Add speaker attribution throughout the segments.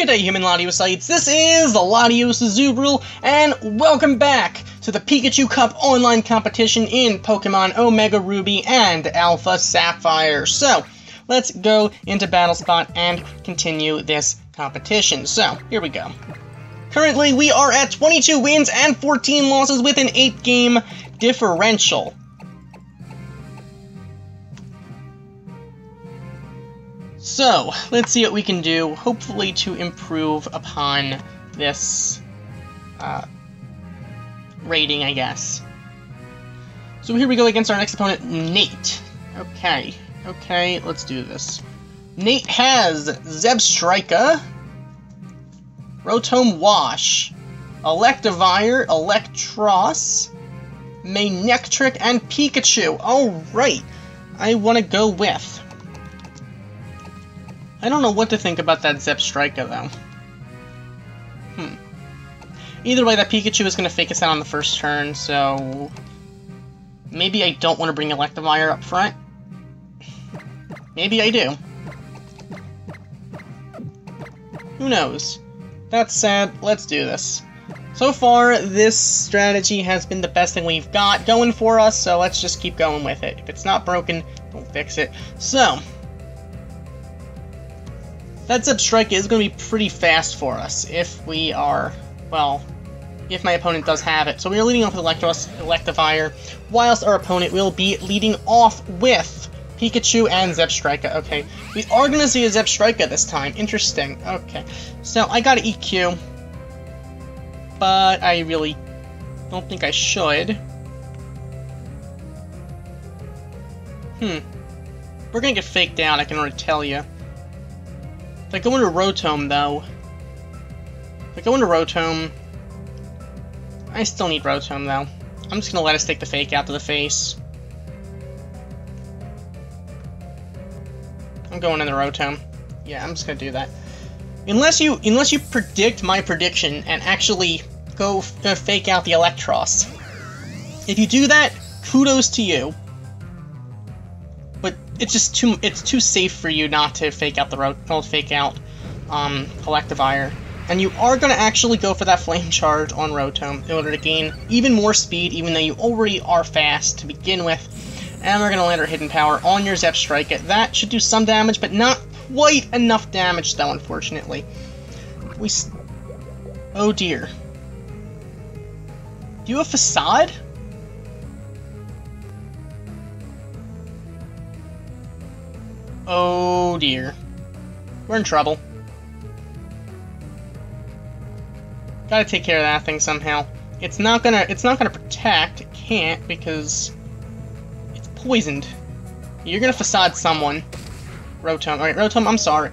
Speaker 1: G'day human Ladiocytes, this is the Latios Zubril, and welcome back to the Pikachu Cup online competition in Pokemon Omega Ruby and Alpha Sapphire. So, let's go into Battle Spot and continue this competition. So, here we go. Currently, we are at 22 wins and 14 losses with an 8-game differential. So, let's see what we can do, hopefully to improve upon this rating, I guess. So here we go against our next opponent, Nate. Okay, let's do this. Nate has Zebstrika, Rotom Wash, Electivire, Electros, Manectric, and Pikachu. Alright, I want to go with... I don't know what to think about that Zebstrika, though. Either way, that Pikachu is going to fake us out on the first turn, so... maybe I don't want to bring Electivire up front. Maybe I do. Who knows? That said, let's do this. So far, this strategy has been the best thing we've got going for us, so let's just keep going with it. If it's not broken, don't fix it. So... that Zebstrika is going to be pretty fast for us if we are, well, if my opponent does have it. So we are leading off with Electivire, whilst our opponent will be leading off with Pikachu and Zebstrika. Okay, we are going to see a Zebstrika this time. Interesting. Okay, so I got an EQ, but I really don't think I should. We're going to get faked out, I can already tell you. If I go into Rotom, though... I still need Rotom, though. I'm just gonna let us take the fake out to the face. I'm going in the Rotom. Yeah, I'm just gonna do that. Unless you predict my prediction and actually go fake out the Electros. If you do that, kudos to you. But it's just too safe for you not to fake out Electivire. And you are going to actually go for that Flame Charge on Rotom in order to gain even more speed, even though you already are fast to begin with. And we're going to land our Hidden Power on your Zebstrika. That should do some damage, but not quite enough damage, though, unfortunately. Oh dear. Do you have Facade? Oh dear. We're in trouble. Gotta take care of that thing somehow. It's not gonna protect. It can't because it's poisoned. You're gonna Facade someone. Rotom. Alright, Rotom, I'm sorry.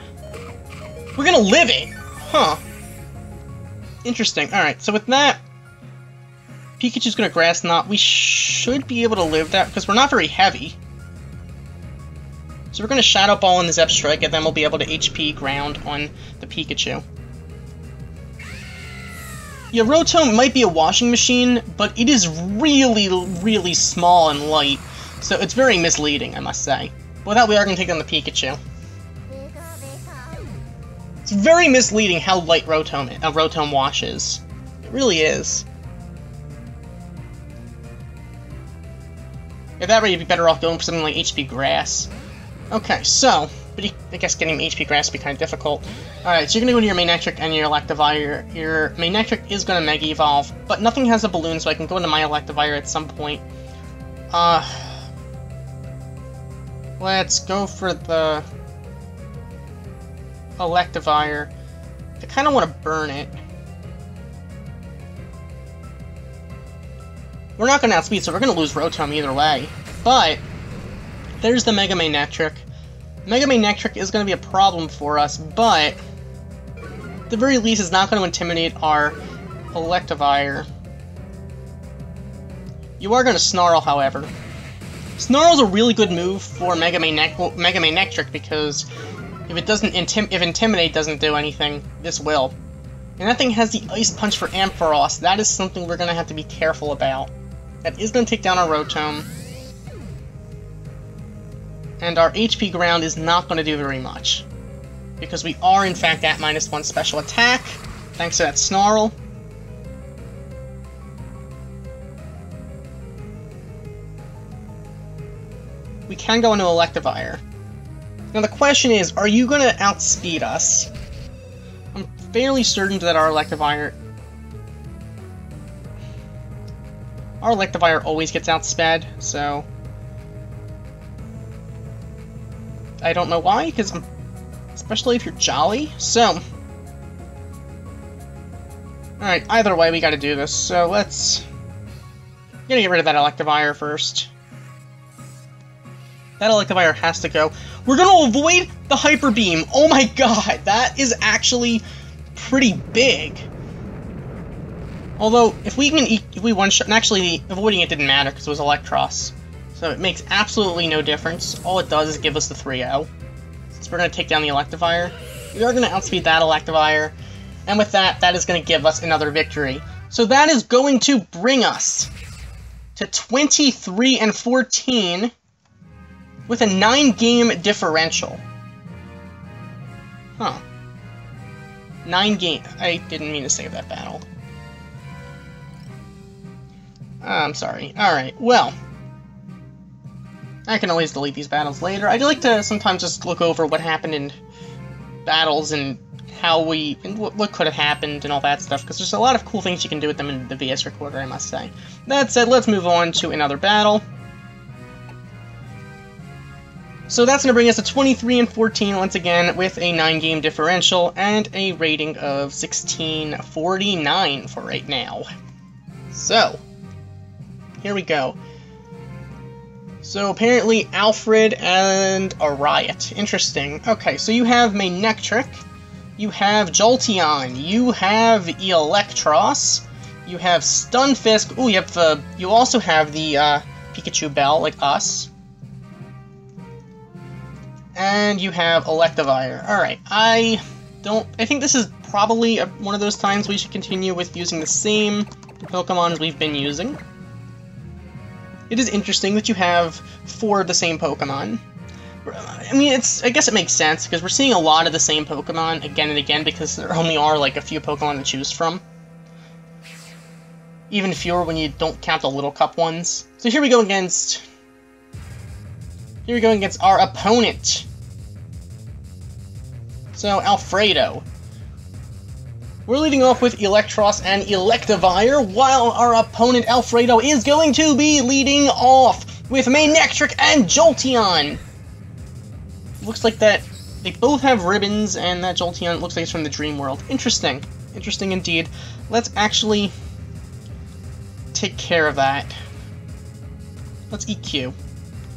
Speaker 1: We're gonna live it! Huh. Interesting. Alright, so with that, Pikachu's gonna Grass Knot. We should be able to live that because we're not very heavy. So we're going to Shadow Ball on the Zebstrika, and then we'll be able to HP Ground on the Pikachu. Yeah, Rotom might be a washing machine, but it is really, really small and light, so it's very misleading, I must say. With that, we are going to take on the Pikachu. It's very misleading how light Rotom Wash is. It really is. At that rate, you'd be better off going for something like HP Grass. Okay, so, but I guess getting HP Grass would be kind of difficult. Alright, so you're going to go to your Manectric and your Electivire. Your Manectric is going to Mega Evolve, but nothing has a balloon, so I can go into my Electivire at some point. Let's go for the Electivire. I kind of want to burn it. We're not going to outspeed, so we're going to lose Rotom either way. But there's the Mega Manectric. Mega Manectric is going to be a problem for us, but at the very least, it's not going to intimidate our Electivire. You are going to Snarl, however. Snarl's a really good move for Mega Manectric because if Intimidate doesn't do anything, this will. And that thing has the Ice Punch for Ampharos. That is something we're going to have to be careful about. That is going to take down our Rotom. And our HP Ground is not going to do very much. because we are, in fact, at -1 special attack, thanks to that Snarl. We can go into Electivire. Now the question is, are you going to outspeed us? I'm fairly certain that our Electivire always gets outsped, so I don't know why, because especially if you're Jolly. So, alright, either way, we gotta do this. So let's... I'm gonna get rid of that Electivire first. That Electivire has to go. We're gonna avoid the Hyper Beam! Oh my god, that is actually pretty big. Although, if we one-shot... And actually, avoiding it didn't matter, because it was Electros. So it makes absolutely no difference. All it does is give us the 3-0. Since we're going to take down the Electivire, we are going to outspeed that Electivire. And with that, that is going to give us another victory. So that is going to bring us to 23-14 with a 9-game differential. Huh. 9 game. I didn't mean to save that battle. I'm sorry. Alright, well. I can always delete these battles later. I like to sometimes just look over what happened in battles and how and what could have happened and all that stuff, because there's a lot of cool things you can do with them in the VS Recorder, I must say. That said, let's move on to another battle. So that's going to bring us to 23-14 once again, with a 9-game differential and a rating of 1649 for right now. So, here we go. So apparently Alfred and a Riot. Interesting. Okay, so you have Manectric, you have Jolteon, you have Electros, you have Stunfisk. Ooh, you also have the Pikachu Bell, like us. And you have Electivire. Alright, I think this is probably one of those times we should continue with using the same Pokemon as we've been using. It is interesting that you have 4 of the same Pokemon. I mean, I guess it makes sense, because we're seeing a lot of the same Pokemon again and again, because there only are, like, a few Pokemon to choose from. Even fewer when you don't count the Little Cup ones. So here we go against our opponent. So, Alfredo. We're leading off with Electros and Electivire, while our opponent Alfredo is going to be leading off with Manectric and Jolteon. Looks like that they both have ribbons, and that Jolteon looks like it's from the Dream World. Interesting. Interesting indeed. Let's actually take care of that. Let's EQ.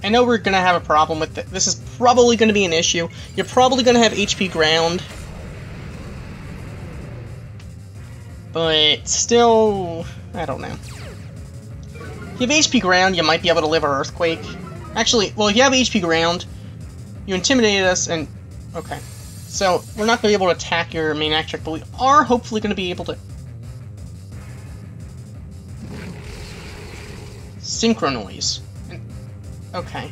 Speaker 1: I know we're going to have a problem with it. This is probably going to be an issue. You're probably going to have HP Ground. But still, I don't know. If you have HP Ground, you might be able to live our Earthquake. Actually, well, if you have HP Ground, you intimidated us, and... Okay. So, we're not going to be able to attack your Manectric, but we are hopefully going to be able to... Synchronoise. Okay.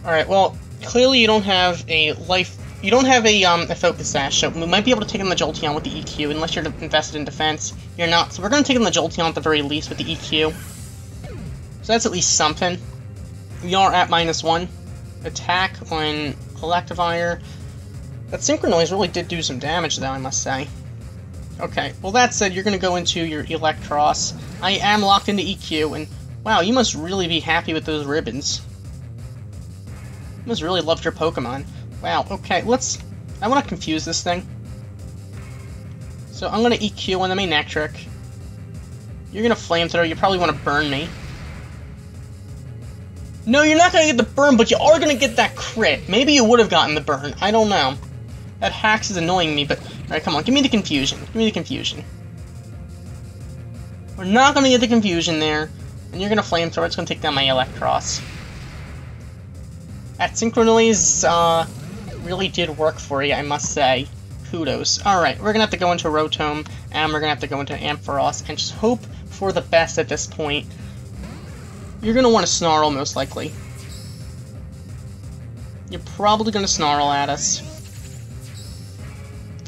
Speaker 1: Alright, well, clearly you don't have a life... You don't have a Focus Sash, so we might be able to take on the Jolteon with the EQ, unless you're invested in defense. You're not, so we're going to take on the Jolteon at the very least with the EQ. So that's at least something. We are at -1. Attack on Electivire. That Synchronoise really did do some damage, though, I must say. Okay, well that said, you're going to go into your Electros. I am locked into EQ, and wow, you must really be happy with those ribbons. You must really love your Pokemon. Wow, okay, I want to confuse this thing. So I'm going to EQ on the Manectric. You're going to Flamethrower, you probably want to burn me. No, you're not going to get the burn, but you are going to get that crit. Maybe you would have gotten the burn, I don't know. That Hax is annoying me, but... Alright, come on, give me the confusion. Give me the confusion. We're not going to get the confusion there. And you're going to Flamethrower, it's going to take down my Electros. That Synchronoise, really did work for you, I must say. Kudos. Alright, we're going to have to go into Rotom, and we're going to have to go into Ampharos, and just hope for the best at this point. You're going to want to Snarl, most likely. You're probably going to snarl at us.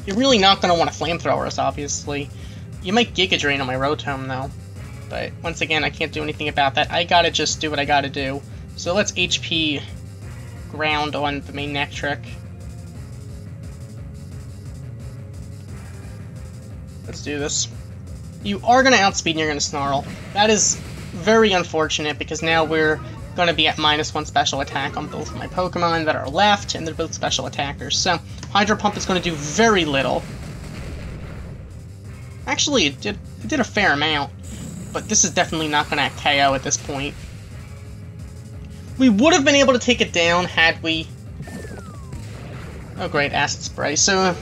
Speaker 1: You're really not going to want to flamethrower us, obviously. You might Giga Drain on my Rotom, though. But, once again, I can't do anything about that. I gotta just do what I gotta do. So let's HP ground on the main Nectric. Let's do this. You are going to outspeed and you're going to snarl. That is very unfortunate because now we're going to be at -1 special attack on both of my Pokemon that are left, and they're both special attackers. So, Hydro Pump is going to do very little. Actually, it did a fair amount, but this is definitely not going to KO at this point. We would have been able to take it down had we... Oh great, Acid Spray. So,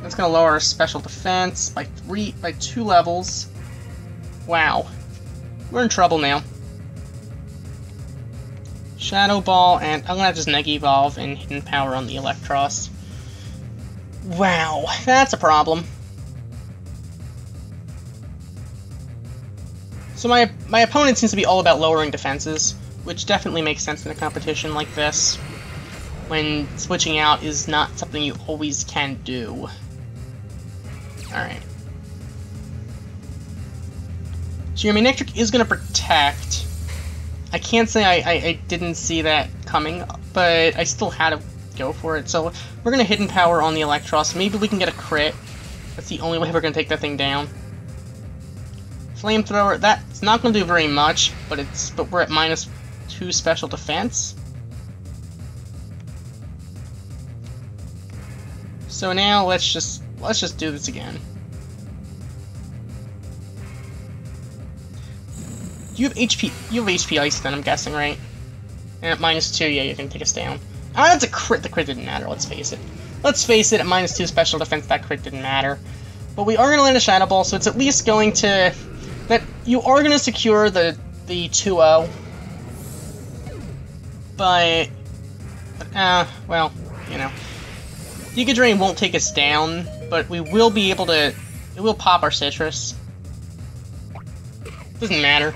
Speaker 1: that's going to lower our special defense by 2 levels. Wow. We're in trouble now. Shadow Ball, and I'm going to just Neg Evolve and Hidden Power on the Electros. Wow, that's a problem. So my opponent seems to be all about lowering defenses, which definitely makes sense in a competition like this, when switching out is not something you always can do. Alright. So your Manectric is going to protect. I can't say I didn't see that coming, but I still had to go for it. So we're going to Hidden Power on the Electros. Maybe we can get a crit. That's the only way we're going to take that thing down. Flamethrower, that's not going to do very much, but we're at -2 special defense. So now let's just do this again. You have HP Ice then, I'm guessing, right? And at -2, yeah, you can take us down. Ah, that's a crit. The crit didn't matter, let's face it. Let's face it, at -2 special defense, that crit didn't matter. But we are going to land a Shadow Ball, so it's at least going to... That you are going to secure the 2-0. But... well, you know. Giga Drain won't take us down, but we will be able to... It will pop our Citrus. Doesn't matter.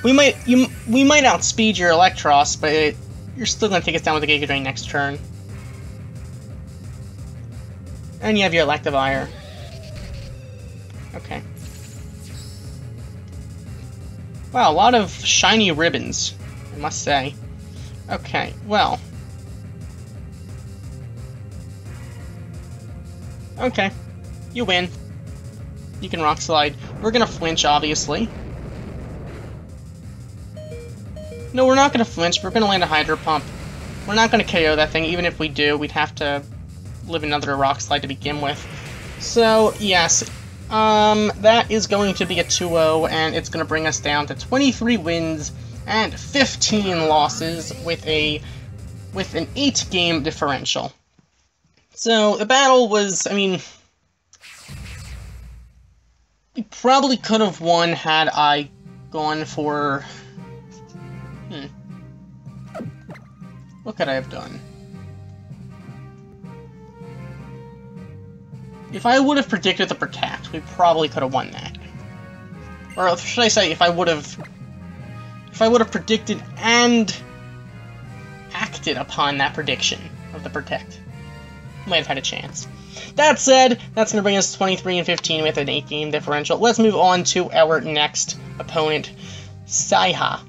Speaker 1: We might outspeed your Electros, but you're still going to take us down with the Giga Drain next turn. And you have your Electivire. Okay. Wow, a lot of shiny ribbons, I must say. Okay, well. Okay, you win. You can Rock Slide. We're gonna flinch, obviously. No, we're not gonna flinch. We're gonna land a Hydro Pump. We're not gonna KO that thing. Even if we do, we'd have to live another Rock Slide to begin with. So, yes. That is going to be a 2-0, and it's gonna bring us down to 23 wins and 15 losses with an 8-game differential. So, the battle was, I mean... We probably could have won had I gone for... What could I have done? If I would have predicted the Protect, we probably could have won that. Or should I say, if I would have predicted and acted upon that prediction of the Protect, might have had a chance. That said, that's going to bring us to 23 and 15 with an 8-game differential. Let's move on to our next opponent, Saiha.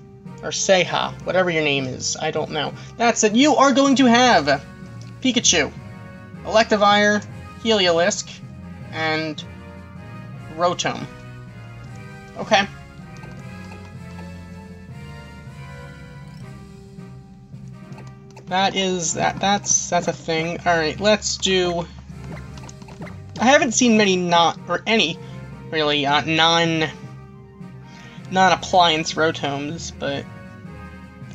Speaker 1: Or Seiha, whatever your name is. I don't know. That said, you are going to have Pikachu, Electivire, Heliolisk, and Rotom. Okay. That's a thing. Alright, let's do... I haven't seen many non-appliance Rotoms, but...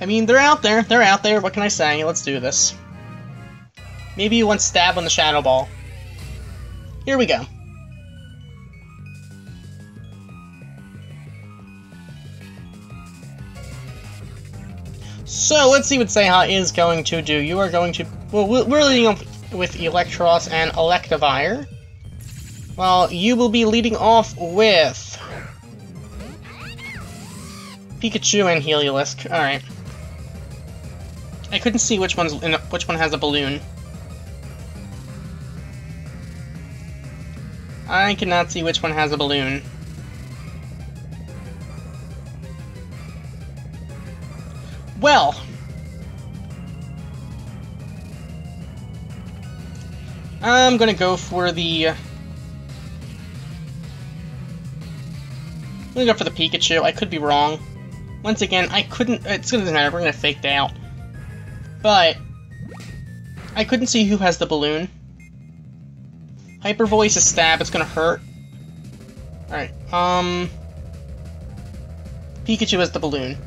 Speaker 1: I mean, they're out there, what can I say? Let's do this. Maybe you want Stab on the Shadow Ball. Here we go. So, let's see what Seiha is going to do. You are going to... Well, we're leading off with Electros and Electivire. Well, you will be leading off with... Pikachu and Heliolisk. Alright. I couldn't see which one has a balloon. I cannot see which one has a balloon. Well, I'm gonna go for the... I'm gonna go for the Pikachu. I could be wrong. Once again, I couldn't... It doesn't matter, we're gonna fake out. But I couldn't see who has the balloon. Hyper Voice is stab, it's gonna hurt. Alright, Pikachu has the balloon.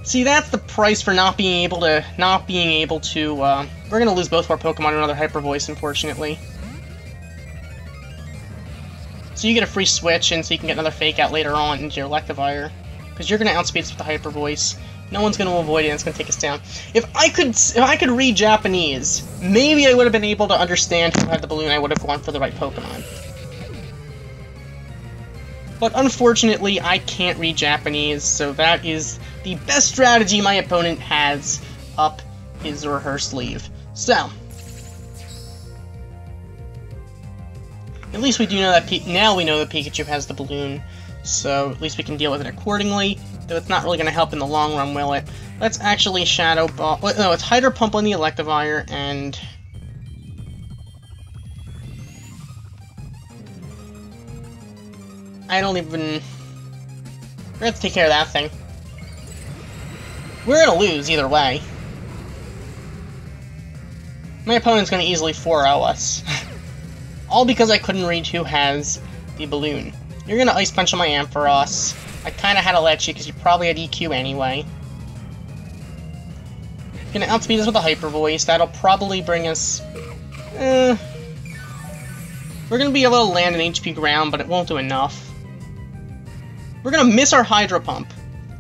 Speaker 1: See, that's the price for not being able to... we're gonna lose both of our Pokemon to another Hyper Voice, unfortunately. So you get a free switch, and so you can get another Fake Out later on into your Electivire. Because you're gonna outspeed us with the Hyper Voice. No one's gonna avoid it, and it's gonna take us down. If I could read Japanese, maybe I would have been able to understand who had the balloon. I would have gone for the right Pokemon. But unfortunately, I can't read Japanese, so that is the best strategy my opponent has up his or her sleeve. So, at least we do know that now we know that Pikachu has the balloon, so at least we can deal with it accordingly. Though it's not really going to help in the long run, will it? Let's actually Shadow Ball. No, it's Hydro Pump on the Electivire, and I don't even... We're gonna have to take care of that thing. We're gonna lose either way. My opponent's gonna easily 4-0 us. All because I couldn't read who has the balloon. You're gonna Ice Punch on my Ampharos. I kinda had to let you because you probably had EQ anyway. You're gonna outspeed us with a Hyper Voice. That'll probably bring us... We're gonna be able to land an HP ground, but it won't do enough. We're gonna miss our Hydro Pump.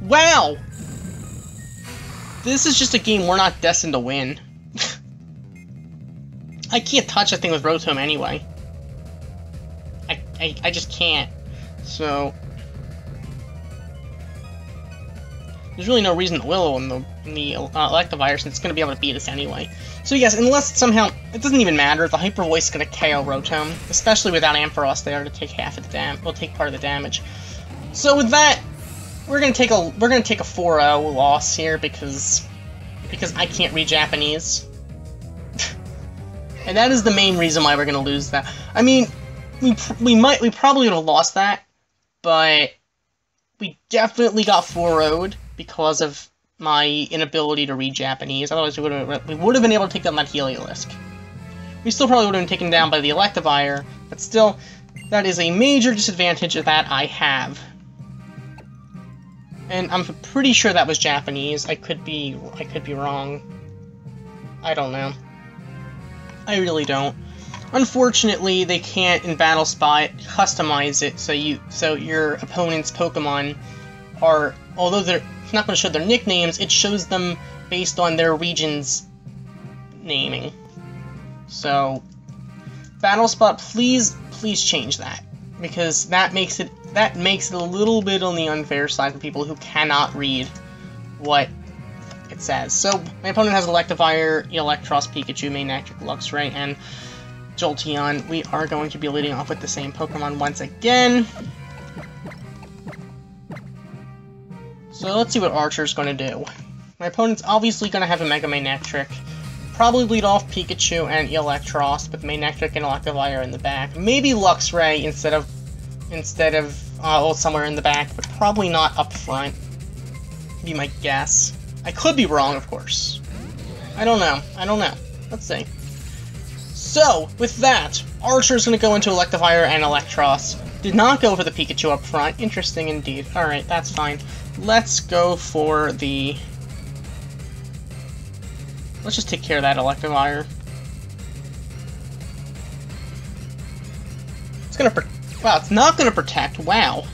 Speaker 1: Wow! This is just a game we're not destined to win. I can't touch that thing with Rotom anyway. I just can't. So there's really no reason to Willow in the Electivire, since it's going to be able to beat us anyway. So yes, unless somehow it doesn't even matter, the Hyper Voice is going to KO Rotom, especially without Ampharos there to take half of the damage. We'll take part of the damage. So with that, we're going to take a 4-0 loss here because I can't read Japanese. And that is the main reason why we're going to lose that. I mean, we probably would have lost that, but we definitely got 4-0'd because of my inability to read Japanese. Otherwise, we would have been able to take down that Heliolisk. We still probably would have been taken down by the Electivire, but still, that is a major disadvantage that I have. And I'm pretty sure that was Japanese. I could be wrong. I don't know. I really don't. Unfortunately, they can't in Battle Spot customize it so your opponent's Pokemon are, although they're not going to show their nicknames, it shows them based on their region's naming. So, Battle Spot, please change that, because that makes it a little bit on the unfair side for people who cannot read what it says. So, my opponent has Electivire, Eelektross, Pikachu, Manectric, Luxray, and Jolteon. We are going to be leading off with the same Pokemon once again. So let's see what Archer's going to do. My opponent's obviously going to have a Mega Manectric. Probably lead off Pikachu and Eelektross with Manectric and Electivire in the back. Maybe Luxray instead of somewhere in the back, but probably not up front. Be my guess. I could be wrong, of course. I don't know. Let's see. So, with that, Archer's going to go into Electivire and Eelektross. Did not go for the Pikachu up front. Interesting indeed. Alright, that's fine. Let's go for the... Let's just take care of that Electivire. It's going to... Wow, it's not going to protect. Wow.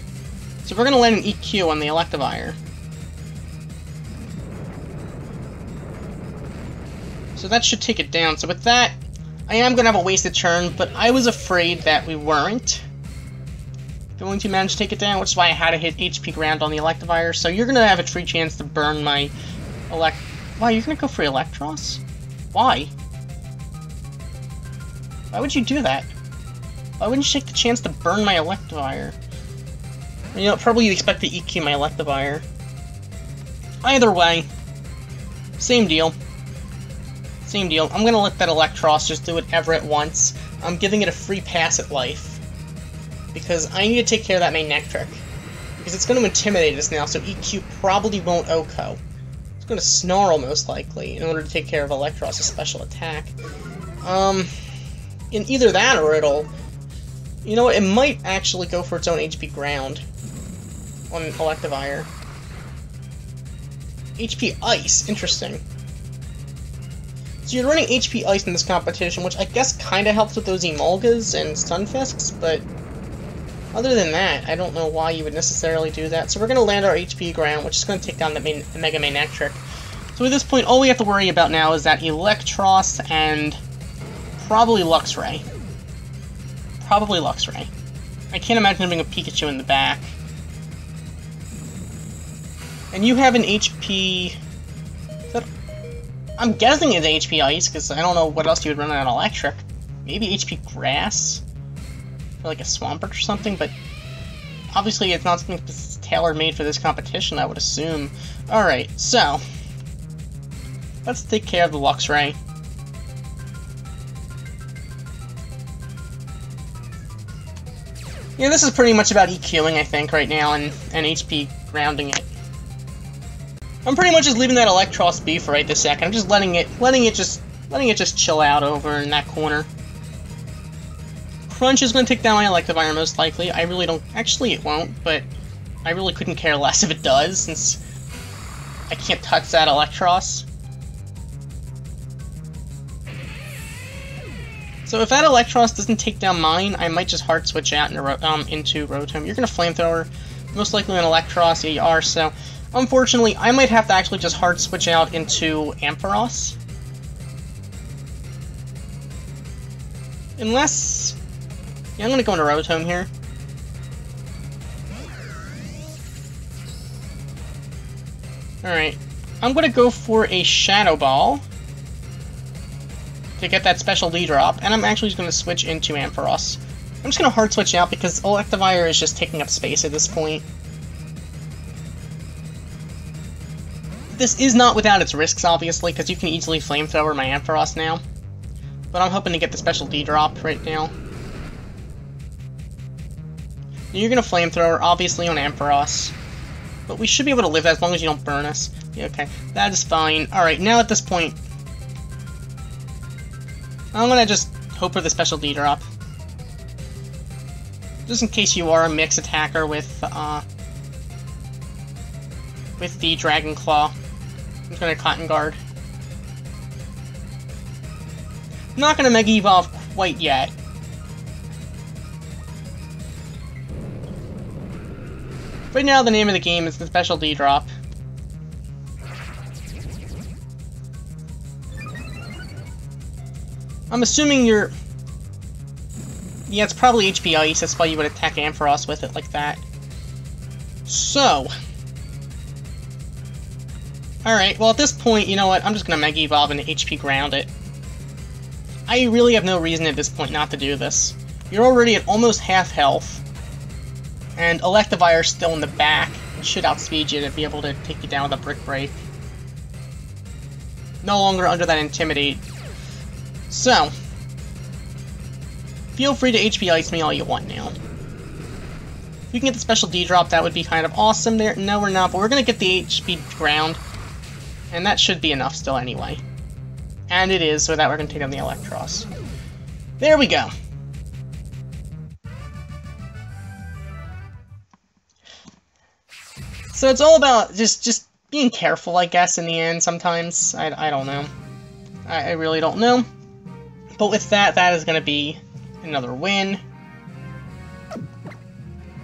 Speaker 1: So we're going to land an EQ on the Electivire. So that should take it down. So with that, I am going to have a wasted turn, but I was afraid that we weren't going to manage to take it down, which is why I had to hit HP ground on the Electivire. So you're going to have a free chance to burn my Wow, you're gonna go for Electros? Why? Why would you do that? Why wouldn't you take the chance to burn my Electivire? You know, probably you expect to EQ my Electivire. Either way, same deal. Same deal. I'm gonna let that Electros just do whatever it wants. I'm giving it a free pass at life. Because I need to take care of that Manectric. Because it's going to intimidate us now, so EQ probably won't OHKO. It's going to Snarl, most likely, in order to take care of Electros' special attack. In either that or it'll... You know what, it might actually go for its own HP Ground on Electivire. HP Ice, interesting. So you're running HP Ice in this competition, which I guess kind of helps with those Emolgas and Stunfisks, but other than that, I don't know why you would necessarily do that. So we're going to land our HP Ground, which is going to take down the Mega Manectric. So at this point, all we have to worry about now is that Electros and probably Luxray. Probably Luxray. I can't imagine having a Pikachu in the back. And you have an HP... I'm guessing it's HP Ice, because I don't know what else you would run on Electric. Maybe HP Grass? For like a Swampert or something, but obviously it's not something that's tailor-made for this competition, I would assume. Alright, so let's take care of the Luxray. Yeah, this is pretty much about EQing, I think, right now, and HP grounding it. I'm pretty much just leaving that Electros be for right this second. I'm just letting it just chill out over in that corner. Crunch is going to take down my Electivire most likely. I really don't... Actually, it won't, but I really couldn't care less if it does, since I can't touch that Electros. So if that Electros doesn't take down mine, I might just hard switch out into Rotom. You're going to Flamethrower, most likely an Electros. Yeah, you are, so... Unfortunately, I might have to actually just hard switch out into Ampharos. Unless... Yeah, I'm gonna go into Rotom here. Alright. I'm gonna go for a Shadow Ball to get that special D-drop, and I'm actually just gonna switch into Ampharos. I'm just gonna hard switch out because Electivire is just taking up space at this point. This is not without its risks, obviously, because you can easily Flamethrower my Ampharos now. But I'm hoping to get the special D-drop right now. You're gonna Flamethrower, obviously, on Ampharos. But we should be able to live as long as you don't burn us. Yeah, okay, that is fine. Alright, now at this point, I'm gonna just hope for the special D-drop. Just in case you are a mix attacker with the Dragon Claw. I'm just gonna Cotton Guard. I'm not gonna Mega Evolve quite yet. Right now, the name of the game is the special D-drop. I'm assuming you're... Yeah, it's probably HP Ice, that's why you would attack Ampharos with it like that. So... Alright, well at this point, you know what, I'm just gonna Mega Evolve and HP Ground it. I really have no reason at this point not to do this. You're already at almost half health, and Electivire's still in the back. It should outspeed you to be able to take you down with a Brick Break. No longer under that Intimidate. So, feel free to HP Ice me all you want now. If we can get the special D-drop, that would be kind of awesome there. No, we're not, but we're gonna get the HP Ground. And that should be enough still anyway. And it is, so that we're going to take on the Electros. There we go. So it's all about just being careful, I guess, in the end sometimes. I don't know. I really don't know. But with that, that is going to be another win.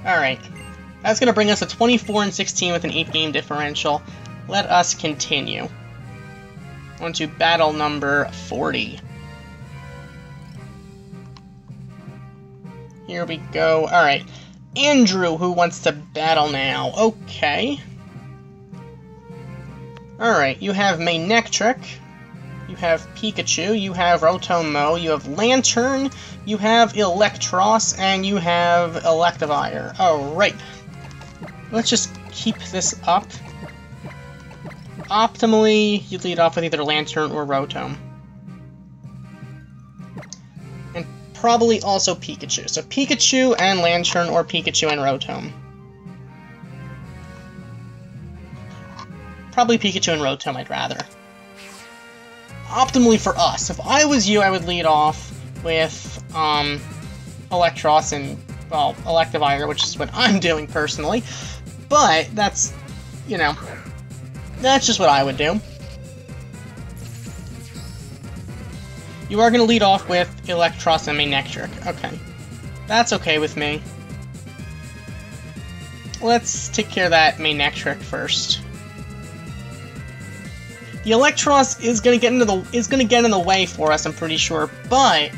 Speaker 1: Alright. That's going to bring us to 24-16 with an 8-game differential. Let us continue. On to battle number 40. Here we go. Alright. Andrew, who wants to battle now. Okay. Alright, you have Manectric, you have Pikachu, you have Rotom-Mow, you have Lantern, you have Electros, and you have Electivire. Alright. Let's just keep this up. Optimally, you lead off with either Lantern or Rotom. And probably also Pikachu. So Pikachu and Lantern, or Pikachu and Rotom. Probably Pikachu and Rotom, I'd rather. Optimally for us. If I was you, I would lead off with Electros and, well, Electivire, which is what I'm doing personally. But that's, you know, that's just what I would do. You are going to lead off with Electros and Manectric. Okay. That's okay with me. Let's take care of that Manectric first. The Electros is gonna get in the way for us, I'm pretty sure, but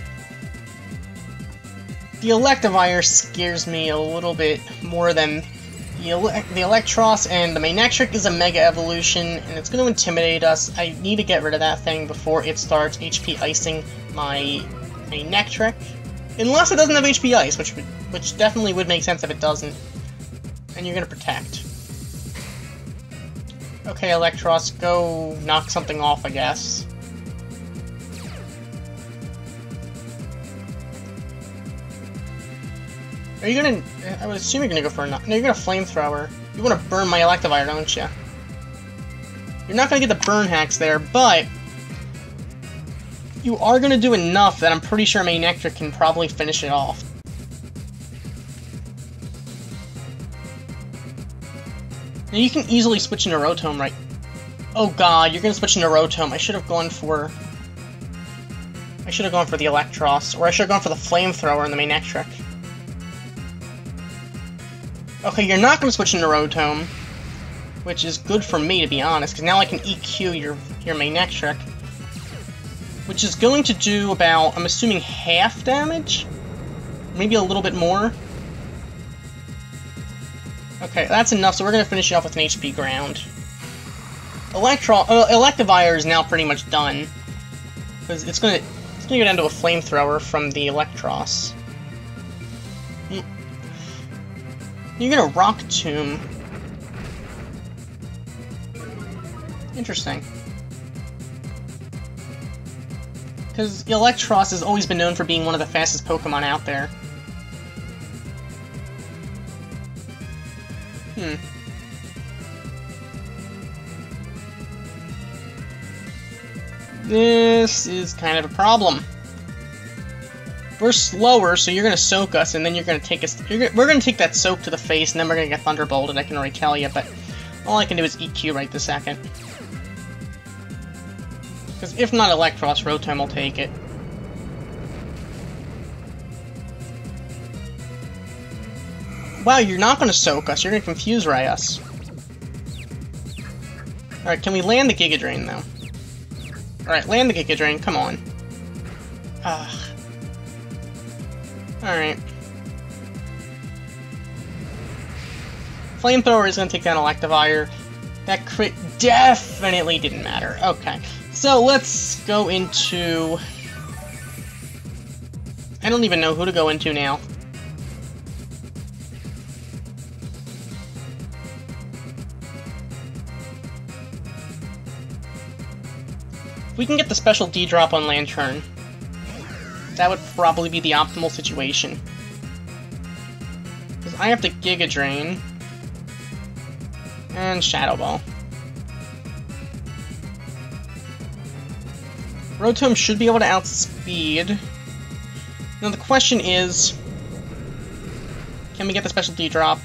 Speaker 1: the Electivire scares me a little bit more than the Electros, and the Manectric is a Mega Evolution, and it's gonna intimidate us. I need to get rid of that thing before it starts HP icing my Manectric. Unless it doesn't have HP Ice, which definitely would make sense if it doesn't. And you're gonna protect. Okay, Electros, go knock something off, I guess. Are you gonna... I would assume you're gonna go for a... No, you're gonna Flamethrower. You wanna burn my Electivire, don't you? You're not gonna get the burn hacks there, but... you are gonna do enough that I'm pretty sure Manectric can probably finish it off. Now you can easily switch into Rotom, right? Oh god, you're gonna switch into Rotom. I should have gone for the Electros, or I should have gone for the Flamethrower and the Manectric. Okay, you're not gonna switch into Rotom, which is good for me, to be honest, because now I can EQ your Manectric, which is going to do about, I'm assuming, half damage? Maybe a little bit more? Okay, that's enough, so we're going to finish it off with an HP Ground. Electivire is now pretty much done, because it's going to go down to a Flamethrower from the Electros. You're going to Rock Tomb. Interesting. Because Electros has always been known for being one of the fastest Pokemon out there. This is kind of a problem. We're slower, so you're gonna soak us, and then you're gonna take us. We're gonna take that soak to the face, and then we're gonna get Thunderbolted. I can already tell you, but all I can do is EQ right this second. Because if not Electros, Rotom will take it. Wow, you're not gonna soak us. You're gonna confuse Ray us. Alright, can we land the Giga Drain, though? Alright, land the Giga Drain, come on. Alright. Flamethrower is gonna take down Electivire. That crit definitely didn't matter. Okay, so let's go into... I don't even know who to go into now. If we can get the special D-drop on Lantern, that would probably be the optimal situation. Because I have to Giga Drain and Shadow Ball. Rotom should be able to outspeed. Now the question is, can we get the special D-drop?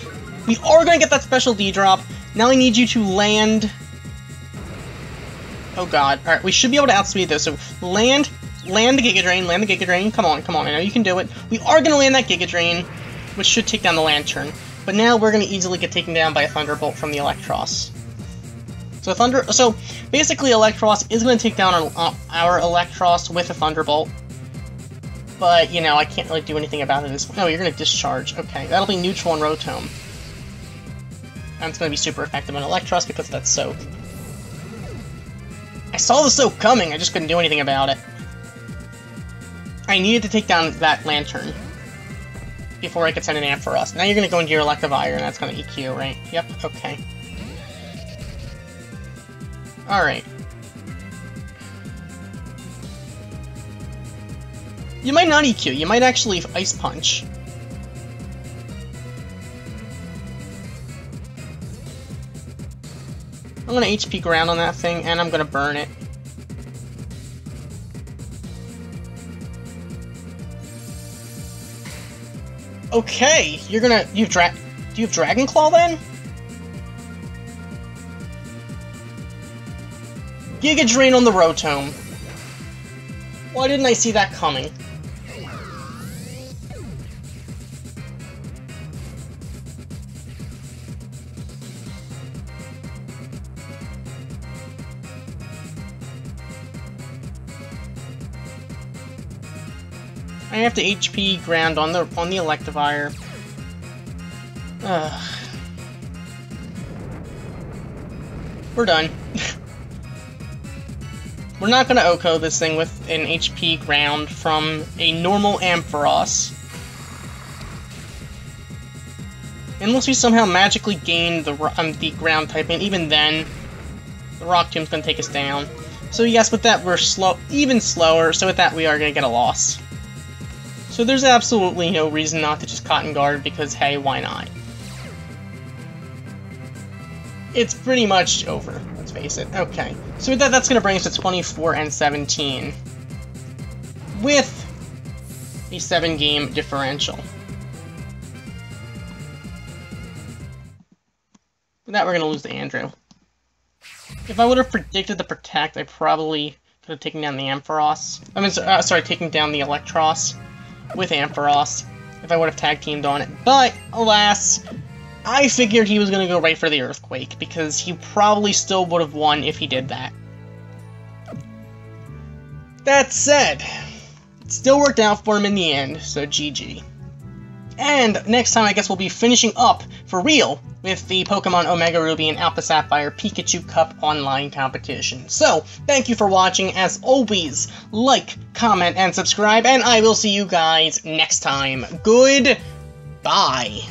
Speaker 1: We are going to get that special D-drop. Now I need you to land... Oh god. Alright, we should be able to outspeed this. So land the Giga Drain, come on, I know you can do it. We are going to land that Giga Drain, which should take down the Lantern. But now we're going to easily get taken down by a Thunderbolt from the Electros. So basically Electros is going to take down our Electros with a Thunderbolt. But, you know, I can't really do anything about it. No, you're going to Discharge. Okay, that'll be neutral on Rotom. And it's going to be super effective on Electros because of that Soak. I saw the soap coming, I just couldn't do anything about it. I needed to take down that lantern before I could send an Ampharos. Now you're gonna go into your Electivire, and that's gonna EQ, right? Yep, okay. Alright. You might not EQ, you might actually Ice Punch. I'm gonna HP ground on that thing, and I'm gonna burn it. Okay, you're gonna... do you have Dragon Claw then? Giga Drain on the Rotom. Why didn't I see that coming? I have to HP ground on the Electivire. We're done. We're not gonna OHKO this thing with an HP ground from a normal Ampharos. Unless we somehow magically gain the ground type, and even then, the Rock Tomb's gonna take us down. So yes, with that we're even slower, so with that we are gonna get a loss. So there's absolutely no reason not to just Cotton Guard, because hey, why not? It's pretty much over, let's face it. Okay, so with that, that's going to bring us to 24 and 17. With a 7-game differential. With that, we're going to lose to Andrew. If I would have predicted the Protect, I probably could have taken down the Ampharos. I mean, sorry, taking down the Electros with Ampharos, if I would have tag teamed on it. But, alas, I figured he was going to go right for the Earthquake, because he probably still would have won if he did that. That said, it still worked out for him in the end, so GG. And next time, I guess we'll be finishing up, for real, with the Pokemon Omega Ruby and Alpha Sapphire Pikachu Cup online competition. So, thank you for watching. As always, like, comment, and subscribe, and I will see you guys next time. Goodbye.